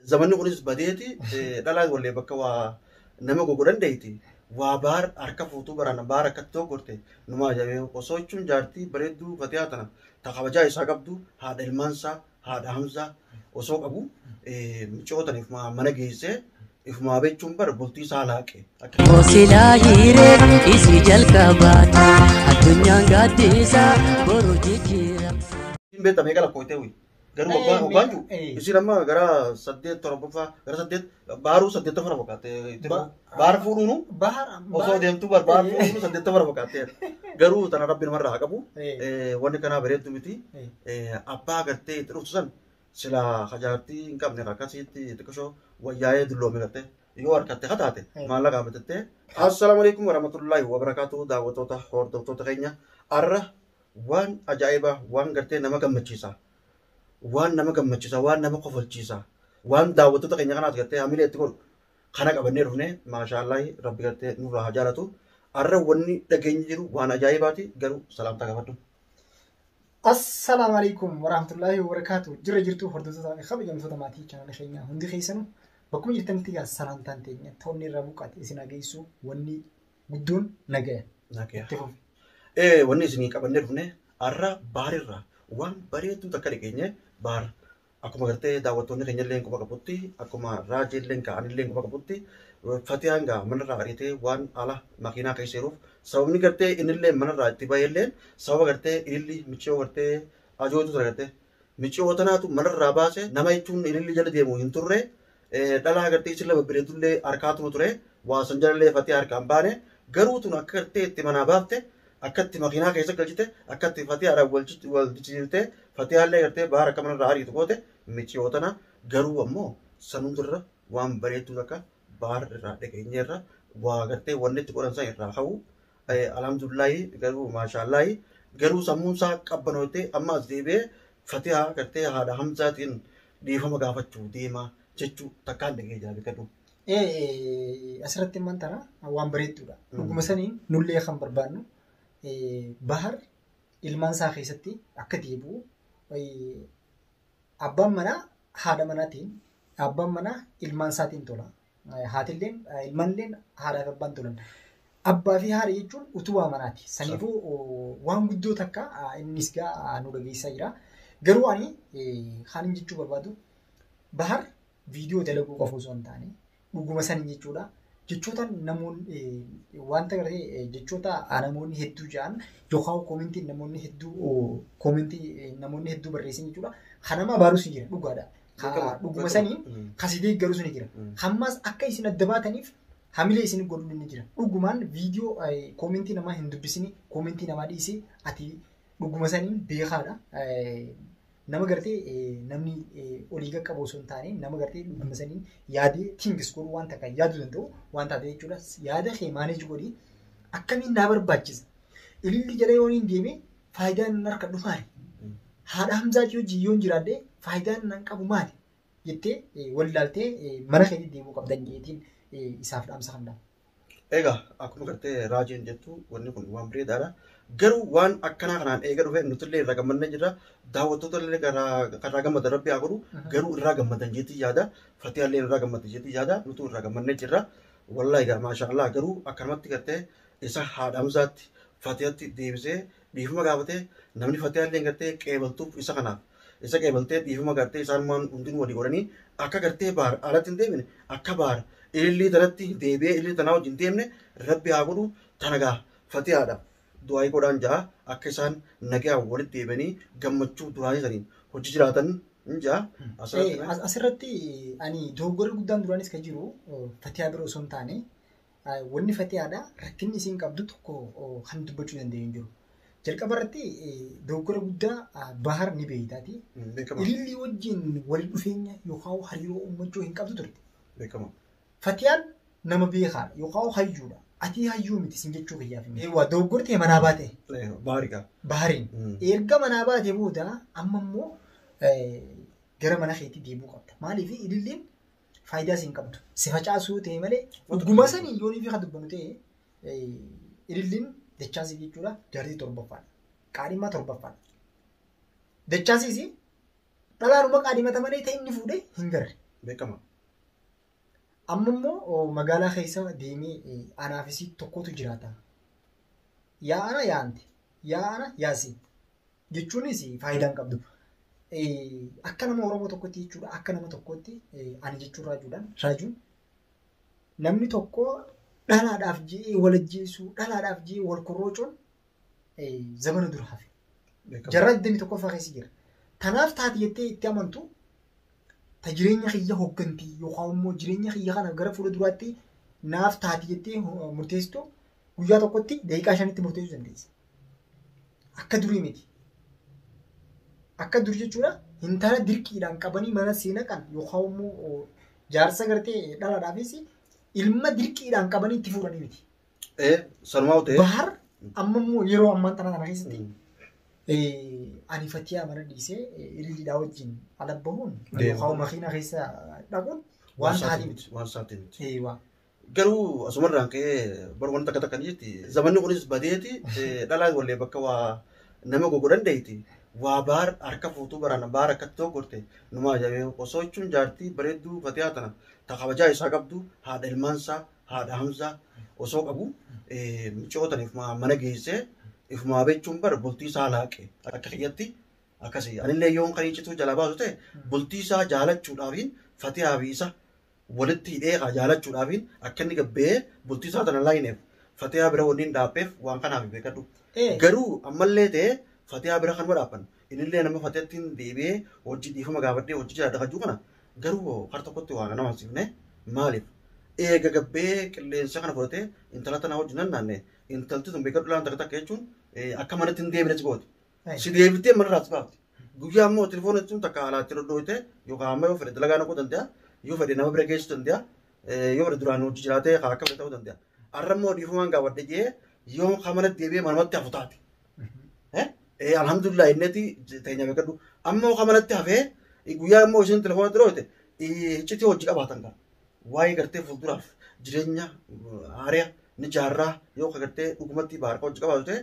zamanni kunis badeeti dhalaa wallee bakka waa nama gogodhan deeyti waa baar harka fuutuu barana baar akkatti ta'u gorte numa ajabee osoo jechuun jaartii bareedduu fatiyaa tana ta kabajaa isaa qabdu haadha ilmaansaa haadha hamsaa osoo qabu micootaniif mana geessee ifuma bechuun bar bultii isaa laaqe. Silaa hiiree isii jalqabaata addunyaan gaaddisaa boru jijjiira. Beektaa meeqa lakkoofte wi garuu obaanju isin amma gara 8 torbaffaa gara 8 baaruu 8 fara fakkaate baar fuudhuunu osoo deemtu baar fuudhuunu 8 fara fakkaate garuu tana rabbi namarraa haa qabu wanni kanaa bareeddu miti abbaa gartee itti dhuftu san sila hajaartii hin qabne akkasitti xiqqashoo wayyaa'ee dulloome gartee yoo harkatte hataate maallaqa bitattee. Assalaamu alaikum warahmatullahi wabarakatuh daawwattoota hordoftoota keenya arra waan ajaa'ibaa waan gartee nama gammachiisa waan nama kofalchiisa waan daawwattoota keenya kanaas gartee hamilee itti godhu kana qabannee dhufne maashaallahi rabbi gartee nurraa haa jaalatu arra wanni dhageenyi jiru waan ajaa'ibaati garuu salaamtaa gaafadhu. Assalamu alaikum warahmatullahi wabarakatuh. Jirra jirtu hordoftoota kabajamtoota maatii channel keenya hundi keessanuu bakkuma jirtanitti gaa salaamtaan teenya ta'uun irraa buqqaate isin hageessu wanni guddoon nagaya. Wanni isinii qabannee dhufne arra baarirraa waan bareedduu takka dhageenye baar akkuma gartee daawwattoonni keenya illee quba qabutti akkuma raajii illee ka'anii illee quba qabutti fatiyaan gaa manarraa ariitee waan ala makiinaa keessa jiruuf sababni gartee innillee manarraa itti bahee illee sababa gartee ililli michoo gartee ajootu ture gartee michoo tanaatu manarraa baase nama jechuun ililli jala deemu hin turre dhalaa gartee isin lama bireetullee harkaatuma ture waa san jalallee fatiyaa harkaan baane garuu tun akka gartee itti manaa baafte akkatti makiinaa keessa galchite akkatti fatiyaadhaan wal jijjiirte fatiyaallee gartee baara akka manarraa ariitu goote michoo tana garuu ammoo sanumturra waan bareedduu takka baar irraa dhageenyeerra waa gartee wanni itti godhan san irraa ka'u alhamdulillahi garuu maashaallahi garuu sammuunsaa qabbanootee amma as deebi'ee fatiyaa gartee haadha hamzaatiin dhiifama gaafachuu deemaa jechuu takkaan dhagee jira beekadhu. Asirratti immoo tana waan bareedduudha. Dhuguma saniin nullee kan barbaannu bahar ilmaan isaa keessatti akka deebi'u abbaan manaa haadha manaatiin abbaan manaa ilmaan isaatiin tola. Haatilleen ilmaanilleen haadhaaf abbaan tolan. Abbaa fi haadha jechuun utubaa manaati. Saniifuu waan guddoo takka innis gaa nu dhageessaa jira. Garuu ani kan jechuu barbaadu bahar viidiyoo dalaguu qofa osoo hin taane dhuguma sanii jechuudha. Jechoota namoonni wanta gartee jechoota namoonni hedduu jedhan yookaan koomentii namoonni hedduu barreessan jechuudha. Kanama abaarus jira dhugaadha. Dhuguma sanii kasidee garuu ni jira. Hammas akka isin adda baataniif hamilee isin godhuun ni jira. Dhugumaan viidiyoo koomentii namaa hin dubbisini koomentii namaa dhiisee ati dhuguma saniin beekaadha. Nama gartee namni olii qaqqabu osoo hin taane nama gartee dhuguma saniin yaadee tingis godhu waan takka yaaduu danda'u waan taate jechuudha. Yaada kee maaneej godhii akkamiin naa barbaachisa. Ililli jala yoo hin deeme faayidaan inni harka dhufaani. Haadha hamzaatii hojii yoo hin jiraadhee faayidaan nan qabu maali jettee wallaaltee mana keetti deemuu qabdan jeetiin isaaf dhaamsa kan dhabu. Egaa akkuma gartee raajiin jettu wanni kun waan bareedaadha. Garuu waan akkanaa kanaan eega dhufe nutillee irraa gammannee jirra. Daawwattoota illee karraa gammadan rabbi haa godhu. Garuu irraa gammadan jeetii yaada. Fatiyaallee irraa gammadan jeetii yaada. Nutu irraa gammannee jirra. Wallaahi egaa maashaallah garuu akkanumatti gartee isa haadha hamzaatti fatiyatti deebisee dhiifama gaafatee namni fatiyaallee gartee qeebaltuuf isa kanaaf. Isa qeebaltee dhiifama gartee isaan hundinuu walii godhanii akka gartee baar alatti hin deemine akka baar ilillii tanatti deebi'ee ilillii tanaa wajjin deemne rabbi haa godhu tanagaa fatiyaadha. Du'aa godhaan ja'a akka isaan nagaa walitti deebi'anii gammachuu duraanii saniin hojii jiraatan ja'a. Asirratti ani dogoggora guddaan duraanis kan jiru fatiyaa biroo osoo hin taane wanni fatiyaadha rakkinni isiin qabdu tokko kan dubbachuu dandeenyu jiru. Jalqaba irratti dogoggora guddaa bahar ni beeytaati. Ilillii wajjin walitti dhufeenya yookaan hariiroo uumachuu hin qabdu turte. Fatiyaan nama beekaadha yookaan hayyuudha. Ati hayyuu miti sin jechuu kiyyaaf. Waa dogoggortee manaa baate. Bahariin. Erga manaa baate booda amma immoo gara mana keetti deebi'uu qabda. Maaliif ililliin faayidaa siin qabdu. Si facaasuu ta'e malee dhuguma sanii yoo ni fi kan dubbannu ta'e ililliin dachaasii jechuudha jaartii torbaffaadha. Qaadhimaa torbaffaadha. Dachaasiisi dhalaanuma qaadhimata malee ta'e inni fuudhee hin garre. beekama. Amma immoo magaalaa keessa deemee anaafis tokkotu jiraata. Yaa ana yaanti, yaa ana yaasi jechuunis faayidaa hin qabdu. Akka nama Oromoo tokkotti jechuudha, akka nama tokkotti ani jechuun raajuun namni tokko dhalaadhaaf jee wal ajjeesuu, dhalaadhaaf jee wal korroocuun zamana dura hafe. Jarraa 21ffaa keessa jira. Tanaaf taati jettee itti amantu ta jireenya kiyya hooggantii yookaan immoo jireenya kiyya kana gara fuula duraatti naaf taati jettee murteessitu guyyaa tokkotti daqiiqaa 5tti murteessuu dandeessa. Akka durii miti. Akka durii jechuudha intala dirqiidhaan qabanii mana seenaa kan yookaan immoo jaarsa gartee dhalaadhaafis ilma dirqiidhaan qabanii itti fuudhanii miti. Sanumaa ta'e. Bahar amma immoo yeroo ammaan kana keessatti ani Fatiyaa mana dhiisee hiriiriidhaa wajjin ala bahuun yookaan makiina keessa dhaquun waan taatee miti. Waan taatee miti. Garuu asumarraan ka'ee bar wanta akka takkan jetti zamanni kunis badeeti dhalaa wallee bakka waa nama gogo dandeetti. Waa baar harka fuutuu barana baar akka ta'u gorte numa jabee osoo jechuun jaartii bareedduu Fatiyaa tana ta kabajaa isaa qabdu haadha ilmaansaa haadha Hamzaa osoo qabu micootaniif mana geessee ifuma beechuun bar bultii isaa laaqe akka kiyyatti akkasii anillee yoon kan iccituu jala baasu ta'e bultii isaa jaalachuudhaafiin Fatiyaa biisa walitti hidhee jaalachuudhaafiin akka inni gabbee bultii isaa tana laayineef Fatiyaa bira waliin dhaabbeef waan kanaaf beekadhu. Garuu ammallee ta'e Fatiyaa bira kan wadhaaban inillee nama Fatiyaattiin deebi'ee hojii dhiifama gaafadhee hojii jala dhagajuu kana garuu har tokkotti waan nama siifne maaliif eega gabbee qilleensa kana fudhatee intala tanaa wajjin naanne intalti sun beekadhu laan takka takka jechuun akka manatti hin deebine si gooti. Si deebitee mana irraa si baafti. Guyyaa immoo telefoona jechuun takka alaatti dhodhooyte yookaan amma yoo fedhe dalagaa naquu danda'a yoo fedhe nama bira geessuu danda'a yoo fedhe duraan hojii jiraatee akka fedhe ta'uu danda'a. Har'a immoo dhiifamaan gaafadhe jee yoo manatti deebi'ee manumatti hafu taate. Alhamdulillah inneti teenya beekadhu ammoo manatti hafee guyyaa immoo isin telefoona dhodhooyte iccitii hojii qabaatan qaba. Waa'ee gartee fuulduraaf jireenya haaraa ni jaarraa yoo gartee dhugumatti baarqa hojii qabaatu ta'e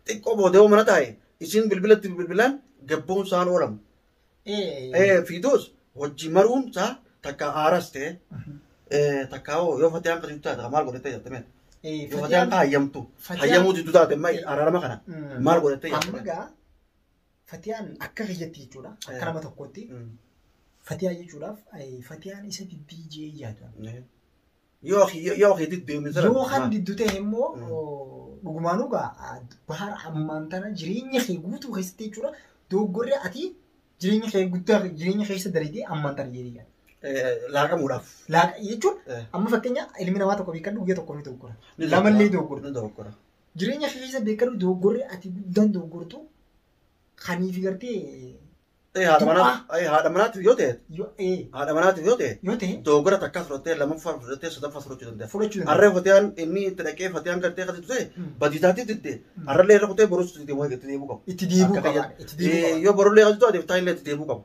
xiqqoo boodee mana taa'e isin bilbilatti bilbilaan gabboon isaan oolamu. Fiidoos hojii maruun isaa takka aaras ta'e takka yoo Fatiyaan kan taate maal godhattee jaatamee yoo Fatiyaan kan hayyamuu diddu taate araarama kana maal godhattee jaatamee. Amma gaa Fatiyaan akka kiyyatti jechuudha akka nama tokkotti Fatiyaa jechuudhaaf Fatiyaan isa didbii jee yaadu. Yoo kan diddu ta'e immoo dhugumaanuu gaa bahar ammaan tana jireenya kee guutuu keessatti jechuudha dogoggoree ati jireenya kee guddaa jireenya keessa dareetee ammaan tana jedhee laaqamuudhaaf. Laaqa jechuun amma fakkeenya ilmi namaa tokko beekadhu guyyaa tokko ni dogoggora. Lamallee dogoggora. Jireenya kee keessa beekadhu dogoggoree ati guddaan dogoggortu kaniif gartee haadha manaatiif yoo ta'e dogoggora takka fudhattee lammaffaa fudhattee sadaffaa fudhachuu danda'a. Harree Fatiyaan inni itti dhaqee Fatiyaan gartee akkasii ta'e baditaatti diddee harrallee irra kutee boruus itti deebuu qabu. Itti deebuu qaba. Yoo borullee akkasii ta'e taa'illee itti deebuu qabu.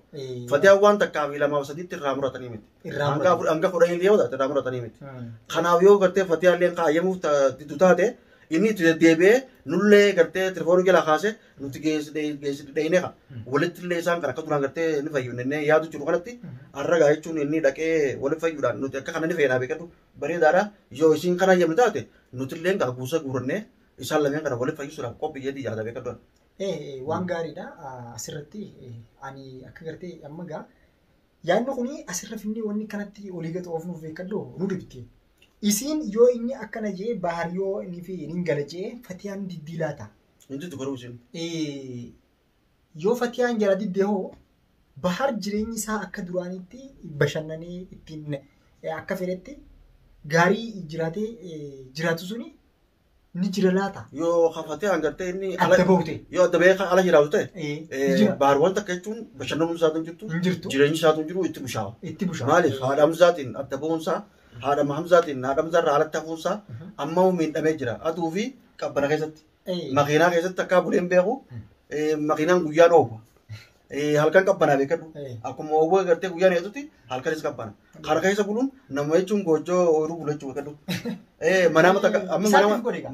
Fatiyaan waan takkaa fi lamaaf sadiitti irraa muratanii miti. Hanga fudhanii yoo taate irraa muratanii miti. Kanaaf yoo gartee Fatiyaallee kaayyamuuf diddu taate inni itti deddeebi'ee nullee gartee telefoonii jalaa kaasee nuti geessinee qaba. Walitti illee isaan kan akka duraan gartee ni fayyadamnee yaadu jiru kanatti harragaa jechuun inni dhaqee walitti fayyuudhaan nuti akka kana ni fayyadamna beekadhu bareedaadha. Yoo isiin kana yemmuu taate nuti illee guusa guurannee isaan lameen kana walitti fayyisuudhaaf qophii jedhii yaada beekadhu. Waan gaariidha asirratti ani akka gartee amma gaa yaadni kuni asirra finnee wanni kanatti olii gata oofnuuf beekadhu nu dibite. Isin yoo inni akkana jee bahar yoo inni fi inni gala jee Fatiyaan diddii laata. Inni garuu isin. Yoo Fatiyaan jala diddee hoo bahar jireenyi isaa akka duraanitti bashannanee ittiin akka fedhetti gaarii jiraatee jiraatu suni ni jira laata. Yoo Fatiyaan gartee inni adda baute. Yoo adda bahee ala jiraatu ta'e bahar wanta akka jechuun bashannanuun isaatu hin jirtu. Jireenyi isaatu hin jiru itti bushaawa. Maaliif haadha Hamzaatiin adda bahuunsaa haadha Hamzaatiin haadha Hamzaarraa alatti hafuunsaa amma miidhamee jira. Aduu fi qabbana keessatti. Makiinaa keessatti akka buleen beeku makiinaan guyyaa dhoowwa. Halkan qabbanaa beekadhu. Akkuma oowwa gartee guyyaan eegutti halkanis qabbana. Kana keessa buluun nama jechuun goojjoo ooyiruu bulachuu beekadhu.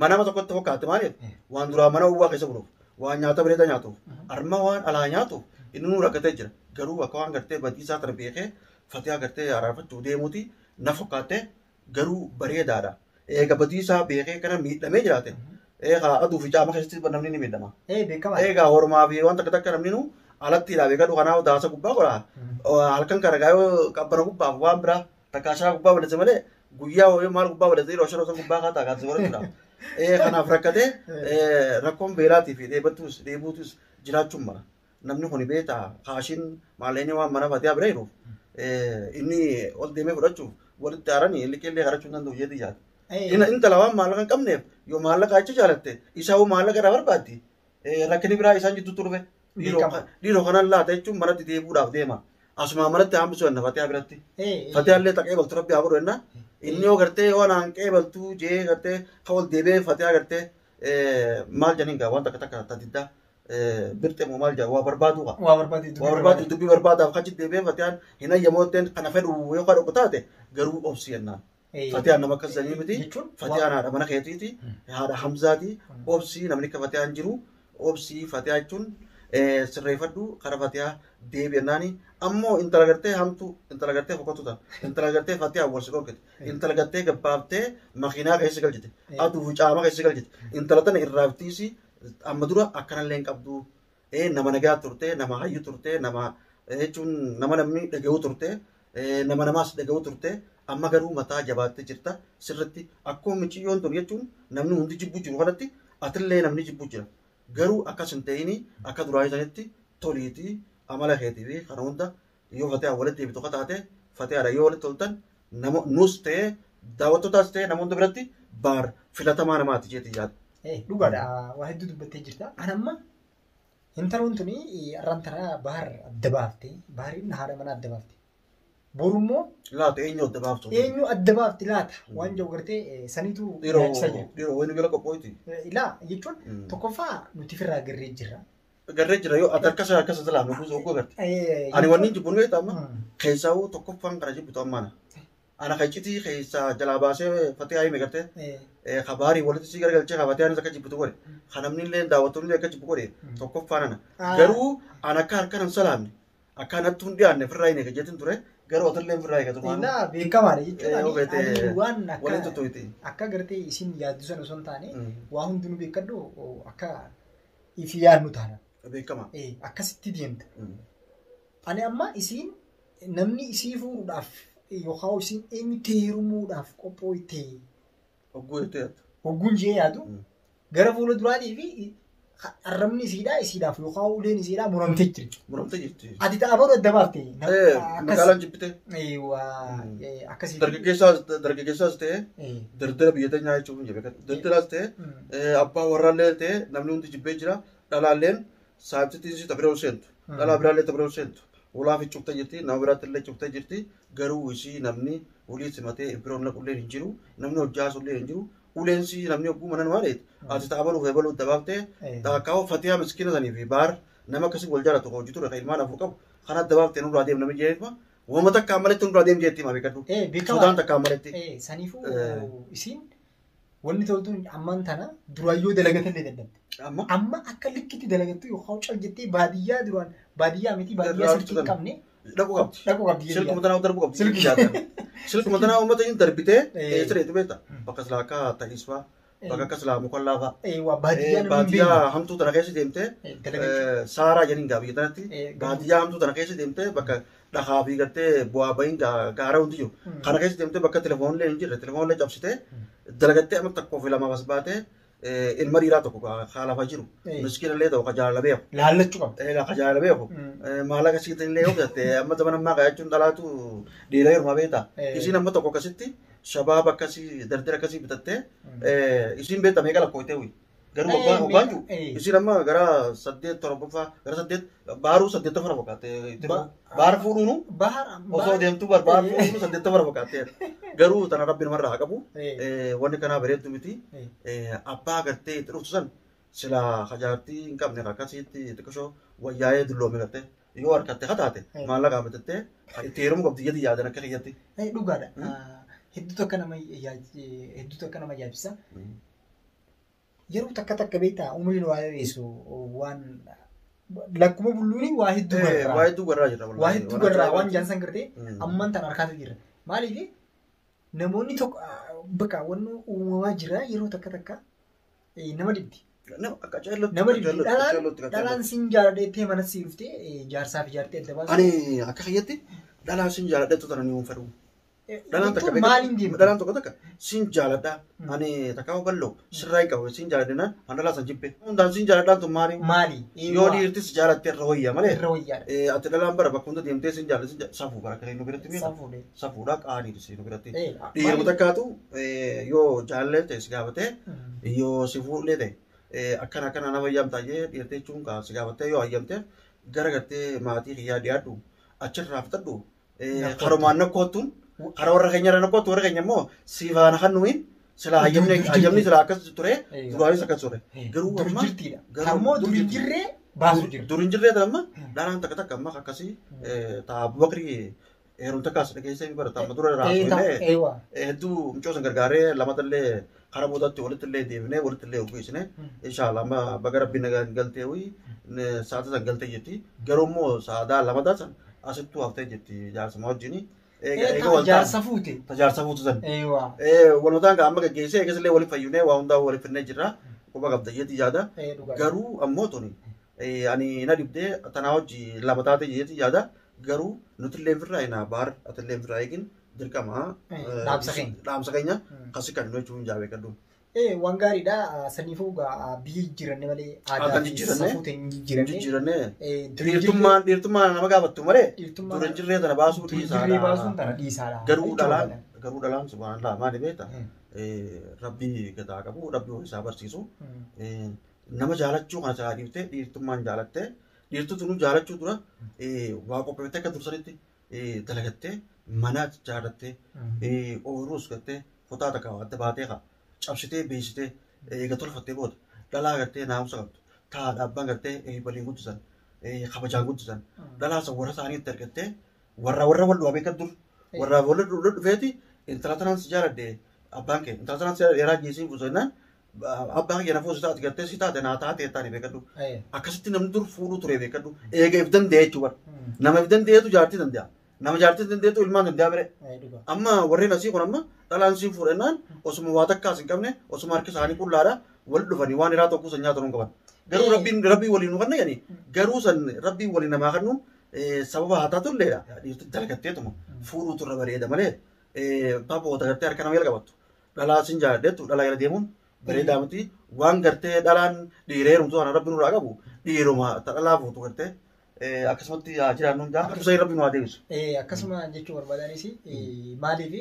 Manama tokkotti fakkaate maaliif waan duraa mana oowwaa keessa buluuf waan nyaata bareedaa nyaatuuf harma waan alaa nyaatuuf inni nu rakkatee jira. Garuu akka waan gartee badiisaa tana beekee fatee agartee araarfachuu deemuuti na fakkaate garuu bareedaadha. Eega badiisaa beekee kana miidhamee jiraate. Egaa aduu fi caama keessatti namni ni miidhama. Beekamaa. Egaa hormaa fi wanta akka takka namni nu alatti ilaalee gadu kanaaf daasa gubbaa godha. Halkan kana gaayoo qabbana gubbaaf waan biraa takkaashaa gubbaa bal'ise malee guyyaa hooyoo maal gubbaa bal'ise yeroo shan osoo gubbaa kaataa kaatse godhatudha. Kanaaf rakkatee rakkoon beelaatii fi dheebuutus jiraachuun mala. Namni kun beetaa kaashiin maalleenii waan mana fatee bira jiruuf inni ol deemee fudhachuuf walitti aaranii liqeellee harachuu danda'u jedhii yaada. Intala waan maallaqa hin qabneef yoo maallaqa achi jaalatte isaa maallaqa irraa barbaaddi rakkinni biraa isaan jidduu turbe dhiiroo kanaan laata jechuun manatti deebi'uudhaaf deema. Asumaa manatti hambisu enna fatee biratti. Fatee illee taqee baltu rabbi haa godhu enna. Inni yoo gartee yoo naanqee baltuu jee gartee kan ol deebi'ee fatee agartee maal janiin gaa wanta akka takka diddaa birte moo maal jaa waa barbaadu qa. Waa barbaadu dubbii barbaadaaf kachi deebi'ee fatee hin ayyamootteen kana fedhu yoo kadhu taate garuu obsi ennaan. Fatee nama akkas zanii miti. Fatee haadha mana keetiiti. Haadha Hamzaati. Obsi namni akka fatee jiru obsi fatee jechuun sirreeffadhu kara fatee deebi'annaani. Ammoo intala gartee hamtu intala gartee fokkottuta intala gartee fatee awwaalsi dhorkite intala gartee gabbaaftee makiinaa keessa galchite aduu fi caama keessa galchite intala tana irraaftiisi amma dura akkanallee hin qabdu nama nagaa turte nama hayyu turte nama jechuun nama namni dhaga'uu turte nama namaas dhaga'uu turte amma garuu mataa jabaattee jirta sirritti akkuma miciyyoon ture jechuun namni hundi jibbuu jiru kanatti atillee namni jibbuu jira garuu akkas hin ta'ini akka duraa sanitti toliitii amala keetii fi kana hunda yoo fatee walitti deebitu akka taate fateedha yoo walitti toltan nus ta'ee daawwattootaas ta'ee nama hunda biratti baar filatamaa namaati jeetii yaada. Dhugaadha waa hedduu dubbattee jirta. Ani amma intaloon tuni arraan tanaa baar adda baaftee baariin haadha mana adda baaftee. Borummoo laata eenyu adda baaftu? Eenyu adda baafti laata waan jiru gartee saniitu yaachisaa jira. Dhiiroo wayni gala qophooti. Ilaa jechuun tokkoffaa nuti firraa garree jirra. Garree jira yoo ati akkasa salaamne kuusa oggoo garte. Ani wanni jibbuun beektaa amma keessaa tokkoffaan kana jibbitu ammaana. Ana kacitii keessaa jalaa baasee fatee haayime gartee kabaarii walitti sii garagalchee kafatee anis akka jibbitu godhe. Kanamni illee daawwattoonni akka jibbu godhe tokkoffaan ana. Garuu ana akka harkaan hin salaamne akka natti hin dhiyaanne firraa hin eeggajeetin ture. Garuu otallee firraa eeggatu maal? Ilaa beekamaadha jechuudha. Waan akka gartee isin yaaddu sana osoo hin taane waa hundinuu beekadhu akka ifi yaadnu taana. Beekama. Akkasitti deemta. Ani amma isiin namni isii fuudhuudhaaf yookaan isiin eenyutti heerumuudhaaf qophooyte. Hogguun jee yaadu gara fuula duraatii fi arrabni isiidhaaf yookaan uleen isiidhaa muramtee jirti. Muramtee jirti. Ati ta'a baruu adda baaftee. Magaalaan jibbite. Akkasii. Dargaggeessaas ta'e daldala biyya nyaa jechuun hin jabeekatu. Daldalaas ta'e abbaa warraallee ta'e namni hundi jibbee jira dhalaalleen. Saabsitiin tapiree seentu dhalaa biraallee tapiree seentu ulaa fi cuftee jirti nama biraatti illee cuftee jirti garuu ishii namni ulii simatee biroon naqullee hin jiru namni hojjaasullee hin jiru uleensi namni hogguu manan maaleeti ati ta'a baluuf eebaluu dabaaftee taakkaa'oo fatiyaa miskiina sanii fi baar nama akkasii wal jaalatu hojii ture kan ilmaan afur qabu kana dabaaftee nurraa deemu namni jeefa wama takka ammaletti nurraa deemu jeetti maa beekadhu sodaan takka ammaletti. Saniifuu isiin wanni toltuun ammaan tana duraayyoo dalagatallee dadhabde. Amma akka likkitti dalagattu yookaan cal jettee baadiyyaa duraan baadiyyaa miti baadiyyaa silkii hin qabne dhaquu qabdi. Dhaquu qabdi. Silkuma tanaa darbuu qabdi. Silkii jaatan. Silkuma tanaa uummata hin darbitee sireetu beekta. Bakka silaa akka ta'isfaa bakka akka silaa mukallaa fa'a. Baadiyyaa hamtuu tana keessa deemtee saaraa jedhin gaa biyya tanatti baadiyyaa hamtuu tana keessa deemtee bakka dhahaa fi gartee bu'aa bahin gaara hundi jiru. Kana keessa deemtee bakka telefoonillee hin jirre telefoonillee cabsitee dalagattee amma tokkoo fi lama bas baatee ilma dhiiraa tokko haalafa jiru. Miskiinallee ta'u kajaala beeku. Laallachuu qabdi. Kajaala beeku. Maallaqa siitillee yoo fudhatte amma zaman ammaa jechuun dhalaatu dhiira yeruma beekta. Isiin amma tokko akkasitti shabaaba akkasii dardara akkasii bitattee isiin beekta meeqa lakkooytee wuyi. Garuu waggaan jiru isiin amma gara 8 torbaffaa gara 8 baaruu 8 fara fakkaate. Baar fuudhuunu osoo deemtuu baar fuudhuunu 8 fara fakkaate. Garuu tana rabbi namarraa haa qabu wanni kanaa bareeddu miti abbaa gartee itti dhuftu san sila hajaartii hin qabne akkasitti xiqqashoo wayyaa'ee dulloome gartee yoo harkatte hataate maallaqa bitattee itti heerumuu qabdi jedhi yaadan akka kiyyatti. Dhugaadha. Hedduutu akka nama yaabisa. Yeroo takka beektaa umriin waa dheeressu waan lakkuma bulluuni waa hedduu garraa. Waa hedduu garraa jira. Waa hedduu garraa waan jaansan gartee amman tan harkaatu jira. Maaliif namoonni tokko bakka wanni uumamaa jira yeroo takka nama dhibdi. Nama dhibdi dhalaan siin jaaladheettee mana sii dhuftee jaarsaa fi jaartee adda baasu. Ani akka fayyatti dhalaan siin jaaladheetu tana ni uunfadhu. Dhalaan tokko takka siin jaaladha. Ani takkaa bal'oo sirraa hin qabu siin jaaladhina an dhalaa san jibbee. Hundaan siin jaaladhaan tun maali? Maali? Yoo dhiirtis jaalattee irra wayyaa malee. Irra wayyaadha. Ati dhalaan bara bakka hunda deemtee siin jaaladha safuu bara akka nu biratti miidha. Safuudhe. Safuudha qaaniidha nu biratti. Dhiirri takkaatu yoo jaalallee ta'e si gaafatee yoo si fuudhee ta'e akkana nama ayyamtaa jee dhiirtee jechuun kaa si gaafattee yoo ayyamtee gara gartee maatii kiyyaa dhiyaadhu achirraa fudhadhu harumaan nakkoottuun hara warra keenya irra nakkoottu warra keenya immoo siifaana kan nuyin sila ayyamni sila akkas ture duraanis akkas ture garuu amma ammoo durin jirree baasu jira. Durin jirree amma dhalaan takka amma akkasii taa'abu bakrii heerumta kaas dhageessee barata amma dura raafillee hedduu mucoosan gargaaree lamatallee kara boodatti walittillee deebinee walittillee uffisne inshallah amma baga rabbi nagaan galtee wi saata san galtee jetti garuu immoo saadaa lamataa san asittuu haftee jetti jaarsama wajjini jaarsa fuute tajaarsa fuutu san walumaan kan amma gaggeessee eegasillee waliif fayyunee waa hundaa waliif finnee jirra quba qabda jetti yaada garuu ammoo tuni ani na dhibdee tanaa hojii lama taate jetti yaada garuu nutillee firraa ina baar atillee firraa eegin dirqama dhaamsa keenya kasi kan nuyi jechuun jaabee kadhu. Waan gaariidha saniifuu biyyi jijjiiranne malee aadaa fi safuuteen jijjiiranne dhiirtummaan nama gaafattu malee duran jirree tana baasuu dhiisaadha. Garuu dhalaan subhaanallah maali beekta rabbii gataa qabu rabbii isaa barsiisu nama jaalachuu kana isaa dhiiftee dhiirtummaan jaalattee dhiirtutu nu jaalachuu dura waa qopheettee akka dursanitti dalagattee mana jaalattee ooyiruus gattee kutaa takka adda baatee kaa cabsitee beeksitee eega tolfattee booda dhalaa gartee naamusa qabdu taa'aadha abbaan gartee baliin guddisan kabajaan guddisan dhalaa san warra isaaniitti argattee warra wal dhuwaa beekan dur warra wal dhufeeti intala tanaan si jaaladhe abbaan kee intala tanaan si jaaladhe dheeraa geessiin fuusannaan abbaan kee nafuu si taate gartee si taate naa taate taane beekadhu akkasitti namni dur fuudhuu ture beekadhu eega if danda'e jechuudha nama if danda'eetu jaartii danda'a. Nama jaartii dandeetu ilmaan danda'a bire. Amma warreen asii kun amma dhalaan siin fuudhannaan osuma waa takkaas hin qabne osuma harki isaanii qullaadha wal dhufanii waan irraa tokko san nyaatan hin qaban. Garuu rabbii waliin nu kanna jedhani garuu san rabbii waliin namaa kannu sababa haa taatulleedha. Dalagatteetuma fuudhuutu irra bareeda malee baboota gartee harka nama jala qabattu. Dhalaa siin jaaladheettu dhalaa jala deemuun bareedaa miti waan gartee dhalaan dhiireerumtu sana rabbi nurraa qabu dhiiruma dhalaa fuutu gartee. Akkasumatti jiraannu hundaa akkasuma rabbi nu haa deebisu. Akkasuma jechuu barbaadanis maaliif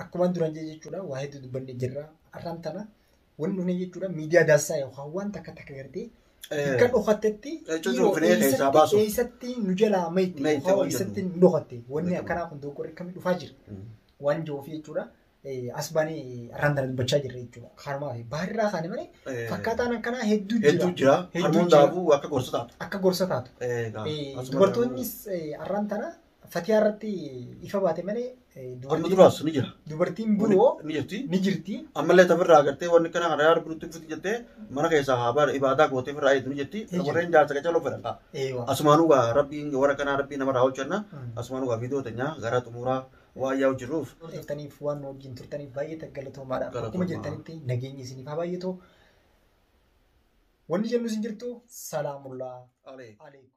akkuma duran jechuudha waa hedduu dubbanne jirra arraan tana wanni dhufne jechuudha miidiyaa daassaa yookaan waan takka gartee kan dhokattetti eessatti nu jalaa mayitti eessatti nu dhokatte wanni akkanaa kun dogoggorri akkamii dhufaa jira waan jiruuf jechuudha. Asbaanii arraan tana dubbachaa jirra jechuudha. Harmaa fi baarraa kaane malee fakkaataan akkanaa hedduu jira. Harmuun daakuu akka gorsa taatu. Akka gorsa taatu. Dubartoonnis arraan tana fatiyaa irratti ifa baate malee amma duraas ni jira. Dubartiin biroo ni jirti. Ammallee tafirraa agartee wanni kana kana yaada biruutti fiti jettee mana keessaa haabaa ibaadaa gootee firraa eetu ni jetti. Warreen jaarsa qacaloo fedhan. Asumaanuu gaa rabbiin warra kanaa rabbii nama raawwachianna. Asumaanuu gaa viidiyoo teenyaa gara xumuraa waa yaa'u jiruuf. Turtaniif waan wajjin turtaniif baay'ee galatoomaadha. Akkuma jirtanitti nageenyi isiniif haa baay'atu. Wanni jennu isin jirtu salaamullaa alaikum.